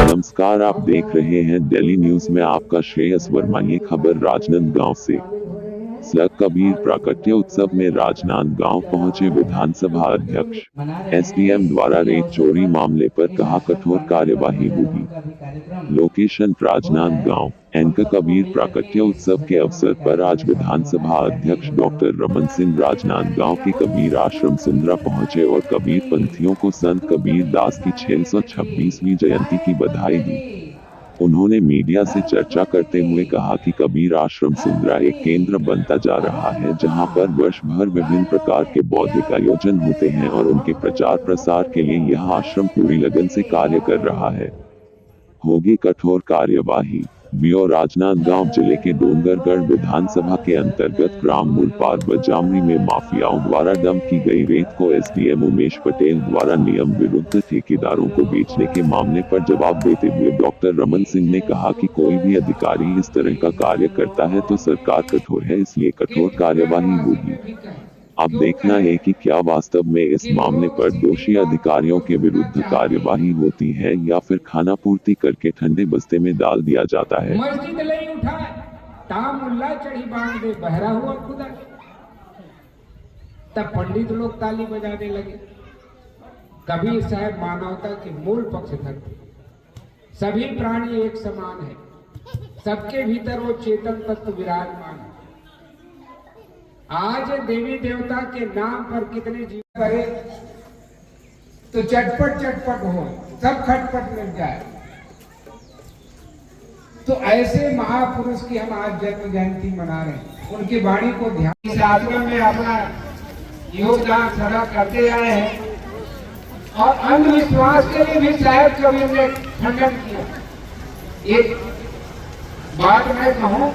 नमस्कार, आप देख रहे हैं दिल्ली न्यूज में आपका श्रेयस वर्मा। ये खबर राजनांदगांव से। संत कबीर प्राकट्य उत्सव में राजनांदगांव पहुंचे विधानसभा अध्यक्ष। एसडीएम द्वारा रेत चोरी मामले पर कहा कठोर कार्यवाही होगी। लोकेशन राजनांदगांव। संत कबीर प्राकट्य उत्सव के अवसर पर आज विधानसभा अध्यक्ष डॉक्टर रमन सिंह राजनांदगांव के कबीर आश्रम सुंदरा पहुंचे और कबीर पंथियों को संत कबीर दास की 626वीं जयंती की बधाई दी। उन्होंने मीडिया से चर्चा करते हुए कहा कि कबीर आश्रम सुंदरा एक केंद्र बनता जा रहा है, जहां पर वर्ष भर विभिन्न प्रकार के बौद्धिक आयोजन होते हैं और उनके प्रचार प्रसार के लिए यह आश्रम पूरी लगन से कार्य कर रहा है। होगी कठोर कार्यवाही। ब्यूरो राजनांदगांव जिले के डोंगरगढ़ विधानसभा के अंतर्गत ग्राम मूलपार बजामरी में माफियाओं द्वारा डंप की गई रेत को एसडीएम उमेश पटेल द्वारा नियम विरुद्ध ठेकेदारों को बेचने के मामले पर जवाब देते हुए डॉक्टर रमन सिंह ने कहा कि कोई भी अधिकारी इस तरह का कार्य करता है तो सरकार कठोर है, इसलिए कठोर कार्यवाही होगी। अब देखना है कि क्या वास्तव में इस मामले पर दोषी अधिकारियों के विरुद्ध कार्यवाही होती है या फिर खाना पूर्ति करके ठंडे बस्ते में डाल दिया जाता है। मस्जिद नहीं उठा, मुल्ला चढ़ी बांध दे, बहरा हुआ खुदा। तब पंडित लोग ताली बजाने लगे। कबीर साहब मानवता के मूल पक्षधर थे। सभी प्राणी एक समान है, सबके भीतर वो चेतन तत्व विराजमान है। आज देवी देवता के नाम पर कितने जीव करे तो चटपट चटपट हो, सब खटपट लग जाए। तो ऐसे महापुरुष की हम आज जन्म जयंती मना रहे हैं। उनकी वाणी को ध्यान से आश्रम में अपना योगदान सदा करते आए हैं और अंधविश्वास के लिए भी शायद कबीर ने खंडन किया। एक बात मैं कहूं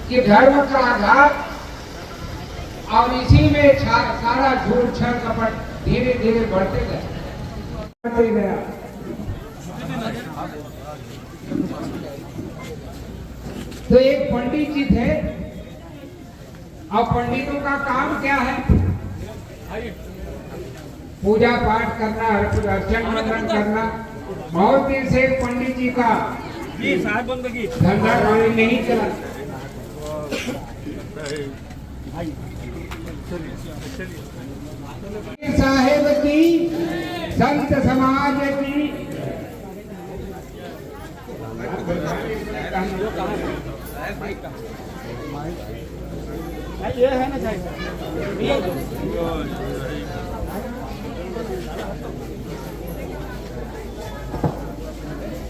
कि धर्म का आधार और इसी में सारा झूठ छल कपट धीरे धीरे बढ़ते गया। तो एक पंडित जी थे और पंडितों का काम क्या है? पूजा पाठ करना, अर्चन वंदन करना। बहुत दिन से पंडित जी का धंधा पानी नहीं चला। साहेब की, संत समाज की ये है ना,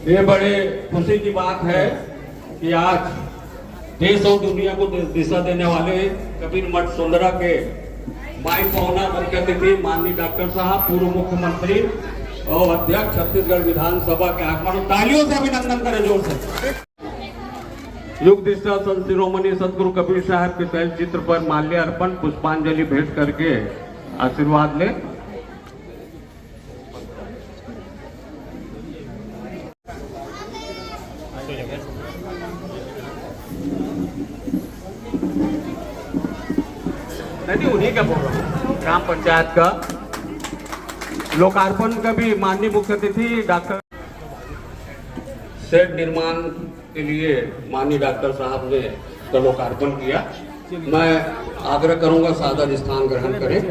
ये बड़े खुशी की बात है कि आज देश और दुनिया को दिशा देने वाले कबीर मठ सुंदरा के माई पौना मुख्य अतिथि माननीय डॉक्टर साहब, पूर्व मुख्यमंत्री और अध्यक्ष छत्तीसगढ़ विधानसभा के आगमन, तालियों से अभिनंदन करें जोर से। युग दृष्टा संत शिरोमणि सदगुरु कबीर साहब के तैल चित्र पर माल्य अर्पण, पुष्पांजलि भेंट करके आशीर्वाद ले। नहीं, उन्हीं का बोल रहा हूँ, ग्राम पंचायत का लोकार्पण का भी माननीय मुख्य अतिथि डॉक्टर शेड निर्माण के लिए माननीय डॉक्टर साहब ने का लोकार्पण किया। मैं आग्रह करूंगा सादर स्थान ग्रहण करें।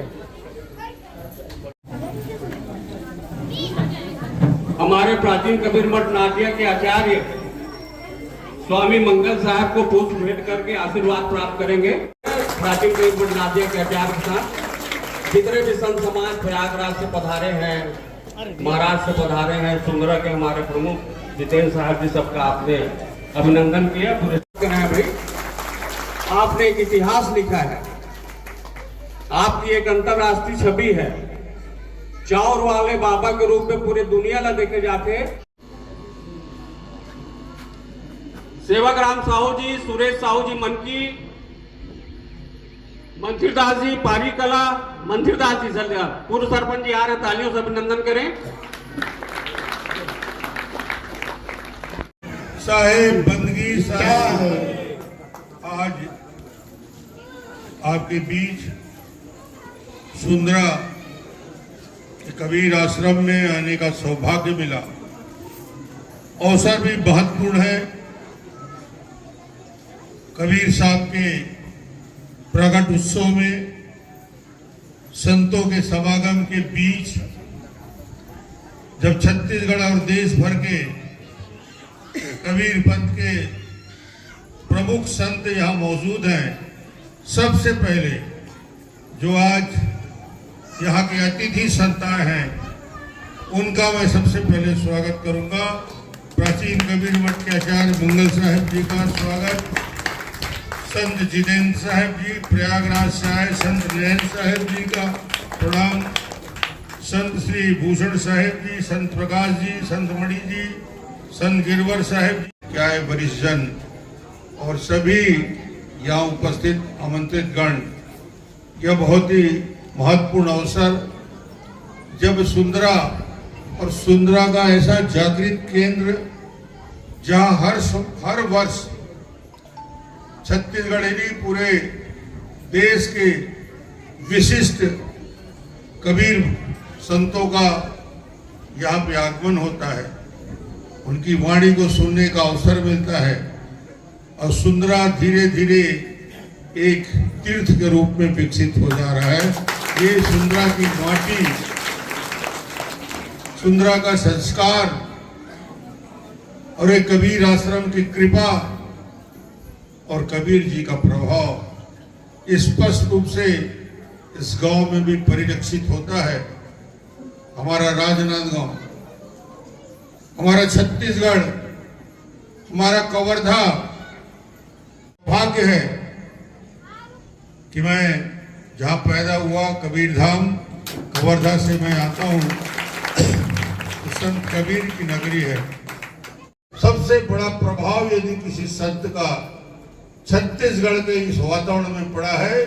हमारे प्राचीन कबीर मठ नादिया के आचार्य स्वामी मंगल साहब को पुष्प भेंट करके आशीर्वाद प्राप्त करेंगे। प्राचीन कबीर मठ नादिया के आचार्य के साथ जितने भी संत समाज प्रयागराज से पधारे हैं, महाराष्ट्र से पधारे हैं, सुंदरा के हमारे प्रमुख जितेंद्र साहब जी, सबका आपने अभिनंदन किया। भाई, आपने एक इतिहास लिखा है, आपकी एक अंतरराष्ट्रीय छवि है। चाउर वाले बाबा के रूप में पूरी दुनिया ला देखे जाते हैं। सेवक राम साहू जी, सुरेश साहू जी मनकी, मंथिरदास जी पारी कला, मंथिरदास जी पूर्व सरपंच जी आ रहे, तालियों से अभिनंदन करें। साहेब बंदगी साहब आज आपके बीच सुंदरा के कबीर आश्रम में आने का सौभाग्य मिला। अवसर भी महत्वपूर्ण है। कबीर साहब के प्रकट उत्सव में संतों के समागम के बीच जब छत्तीसगढ़ और देश भर के कबीर पंथ के प्रमुख संत यहाँ मौजूद हैं, सबसे पहले जो आज यहाँ के अतिथि संत आए हैं उनका मैं सबसे पहले स्वागत करूंगा। प्राचीन कबीर मठ के आचार्य मंगल साहब जी का स्वागत, संत जितेंद्र साहब जी प्रयागराज से आए, संत नयन साहब जी का प्रणाम, संत श्री भूषण साहब जी, संत प्रकाश जी, संत मणि जी, संत गिरवर साहब जी, क्या है वरिष्ठजन और सभी यहाँ उपस्थित आमंत्रित गण। यह बहुत ही महत्वपूर्ण अवसर जब सुंदरा और सुंदरा का ऐसा जागृत केंद्र जहाँ हर वर्ष छत्तीसगढ़ ही पूरे देश के विशिष्ट कबीर संतों का यहाँ पे आगमन होता है, उनकी वाणी को सुनने का अवसर मिलता है और सुंदरा धीरे धीरे एक तीर्थ के रूप में विकसित हो जा रहा है। ये सुंदरा की माटी, सुंदरा का संस्कार और एक कबीर आश्रम की कृपा और कबीर जी का प्रभाव स्पष्ट रूप से इस गांव में भी परिलक्षित होता है। हमारा राजनांदगांव, हमारा छत्तीसगढ़, हमारा कवर्धा भाग्य है कि मैं जहां पैदा हुआ कबीर धाम कवर्धा से मैं आता हूं, तो संत कबीर की नगरी है। सबसे बड़ा प्रभाव यदि किसी संत का छत्तीसगढ़ के इस वातावरण में पड़ा है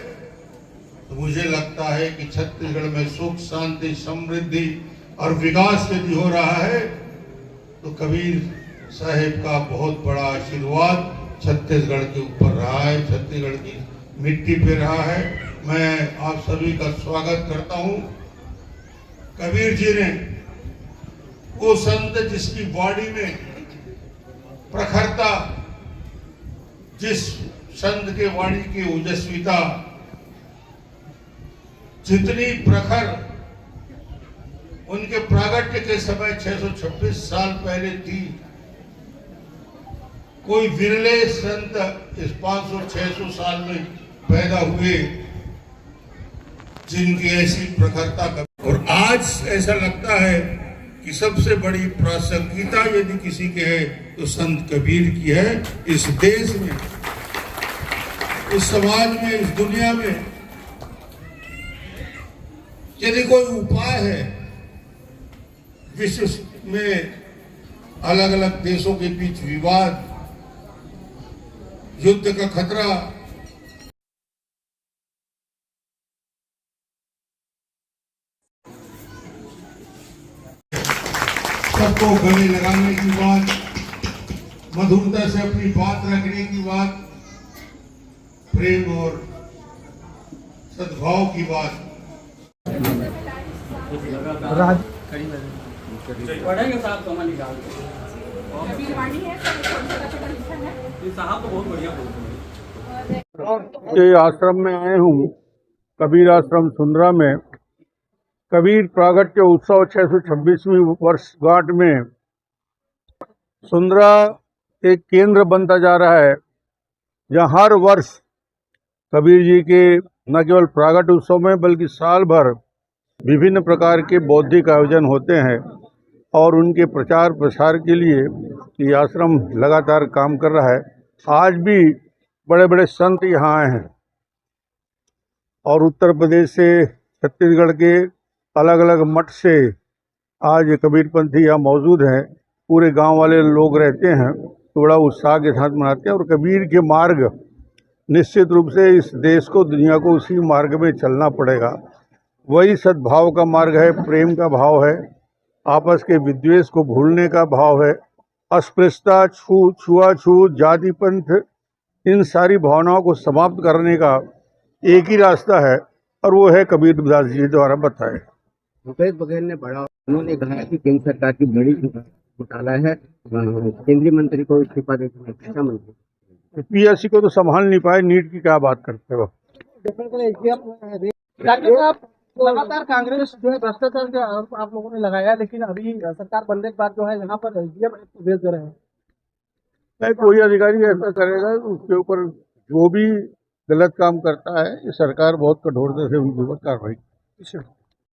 तो मुझे लगता है कि छत्तीसगढ़ में सुख शांति समृद्धि और विकास यदि हो रहा है तो कबीर साहेब का बहुत बड़ा आशीर्वाद छत्तीसगढ़ के ऊपर रहा है, छत्तीसगढ़ की मिट्टी पे रहा है। मैं आप सभी का स्वागत करता हूं। कबीर जी ने वो संत जिसकी बॉडी में प्रखरता, जिस संत के वाणी की ओजस्विता जितनी प्रखर उनके प्रागट्य के समय 626 साल पहले थी, कोई विरले संत इस 500-600 साल में पैदा हुए जिनकी ऐसी प्रखरता का। और आज ऐसा लगता है कि सबसे बड़ी प्रासंगिकता यदि किसी के है तो संत कबीर की है। इस देश में, इस समाज में, इस दुनिया में यदि कोई उपाय है, विश्व में अलग अलग देशों के बीच विवाद, युद्ध का खतरा, सबको गले लगाने की बात, मधुरता से अपनी बात रखने की बात, प्रेम और सद्भाव की बात। पढ़ेंगे साहब समझ निकाल साहब तो बहुत बढ़िया बोलते हैं। ये आश्रम में आए हूँ, कबीर आश्रम सुंदरा में। कबीर प्रागट्य उत्सव 626वीं वर्षगांठ में सुंदरा एक केंद्र बनता जा रहा है, जहाँ हर वर्ष कबीर जी के न केवल प्रागट्य उत्सव में बल्कि साल भर विभिन्न प्रकार के बौद्धिक आयोजन होते हैं और उनके प्रचार प्रसार के लिए ये आश्रम लगातार काम कर रहा है। आज भी बड़े बड़े संत यहाँ आए हैं और उत्तर प्रदेश से, छत्तीसगढ़ के अलग अलग मठ से आज कबीरपंथी यहाँ मौजूद हैं। पूरे गांव वाले लोग रहते हैं तो बड़ा उत्साह के साथ मनाते हैं और कबीर के मार्ग, निश्चित रूप से इस देश को, दुनिया को उसी मार्ग में चलना पड़ेगा। वही सद्भाव का मार्ग है, प्रेम का भाव है, आपस के विद्वेष को भूलने का भाव है, अस्पृश्यता, छुआछूत, जाति पंथ, इन सारी भावनाओं को समाप्त करने का एक ही रास्ता है और वो है कबीर दास जी द्वारा बताए। भूपेश बघेल ने बड़ा उन्होंने कहा कि केंद्र सरकार की बड़ी घोटाला है, केंद्रीय मंत्री को इस्तीफा देना है। शिक्षा मंत्री पीएससी को तो संभाल नहीं पाए, नीट की क्या बात करते हो। डॉक्टर साहब, लगातार कांग्रेस जो है भ्रष्टाचार का आरोप आप लोगों ने लगाया, लेकिन अभी सरकार बनने के बाद जो है यहाँ पर एसडीएम भेज दे रहे हैं। नहीं, कोई अधिकारी ऐसा करेगा उसके ऊपर जो भी गलत काम करता है, ये सरकार बहुत कठोरता से उनके ऊपर कार्रवाई।